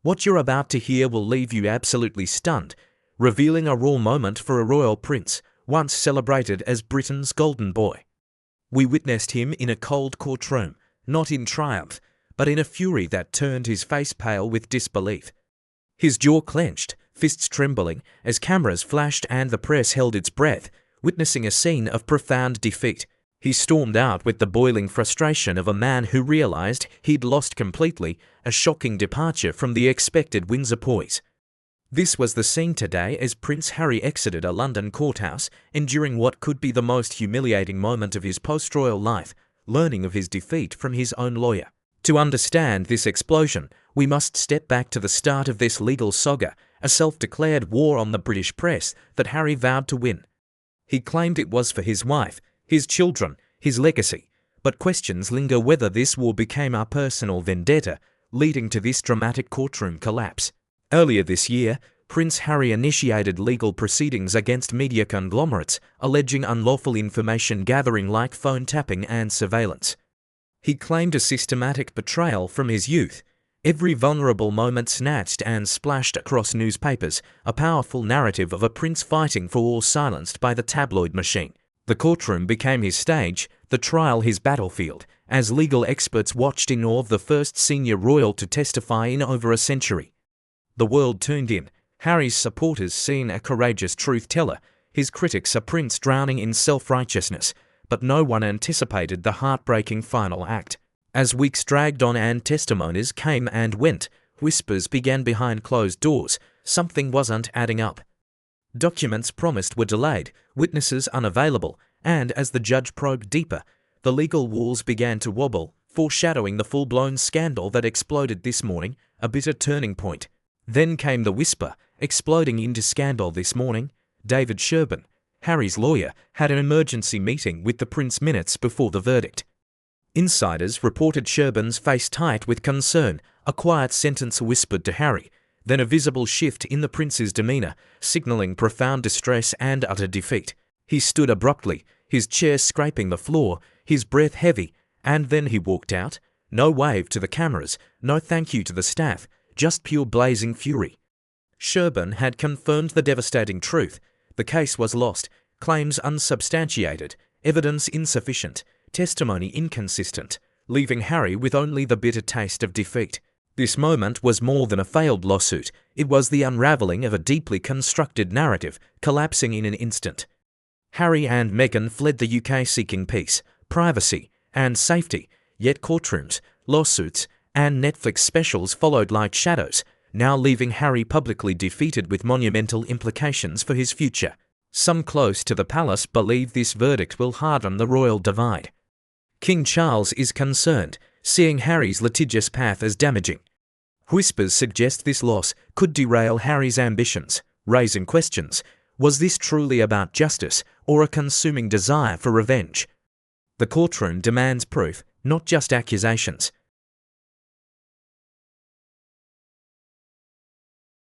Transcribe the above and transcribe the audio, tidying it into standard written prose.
What you're about to hear will leave you absolutely stunned, revealing a raw moment for a royal prince, once celebrated as Britain's golden boy. We witnessed him in a cold courtroom, not in triumph, but in a fury that turned his face pale with disbelief. His jaw clenched, fists trembling, as cameras flashed and the press held its breath, witnessing a scene of profound defeat. He stormed out with the boiling frustration of a man who realized he'd lost completely, a shocking departure from the expected Windsor poise. This was the scene today as Prince Harry exited a London courthouse, enduring what could be the most humiliating moment of his post-royal life, learning of his defeat from his own lawyer. To understand this explosion, we must step back to the start of this legal saga, a self-declared war on the British press that Harry vowed to win. He claimed it was for his wife, his children, his legacy, but questions linger whether this war became a personal vendetta, leading to this dramatic courtroom collapse. Earlier this year, Prince Harry initiated legal proceedings against media conglomerates, alleging unlawful information gathering like phone tapping and surveillance. He claimed a systematic betrayal from his youth, every vulnerable moment snatched and splashed across newspapers, a powerful narrative of a prince fighting for all silenced by the tabloid machine. The courtroom became his stage, the trial his battlefield, as legal experts watched in awe of the first senior royal to testify in over a century. The world tuned in, Harry's supporters seen a courageous truth-teller, his critics a prince drowning in self-righteousness, but no one anticipated the heartbreaking final act. As weeks dragged on and testimonies came and went, whispers began behind closed doors, something wasn't adding up. Documents promised were delayed, witnesses unavailable, and as the judge probed deeper, the legal walls began to wobble, foreshadowing the full-blown scandal that exploded this morning, a bitter turning point. Then came the whisper, exploding into scandal this morning. David Sherbin, Harry's lawyer, had an emergency meeting with the prince minutes before the verdict. Insiders reported Sherbin's face tight with concern, a quiet sentence whispered to Harry, then a visible shift in the prince's demeanour, signalling profound distress and utter defeat. He stood abruptly, his chair scraping the floor, his breath heavy, and then he walked out. No wave to the cameras, no thank you to the staff, just pure blazing fury. Sherbin had confirmed the devastating truth. The case was lost, claims unsubstantiated, evidence insufficient, testimony inconsistent, leaving Harry with only the bitter taste of defeat. This moment was more than a failed lawsuit, it was the unravelling of a deeply constructed narrative, collapsing in an instant. Harry and Meghan fled the UK seeking peace, privacy, and safety, yet courtrooms, lawsuits, and Netflix specials followed like shadows, now leaving Harry publicly defeated with monumental implications for his future. Some close to the palace believe this verdict will harden the royal divide. King Charles is concerned, seeing Harry's litigious path as damaging. Whispers suggest this loss could derail Harry's ambitions, raising questions. Was this truly about justice or a consuming desire for revenge? The courtroom demands proof, not just accusations.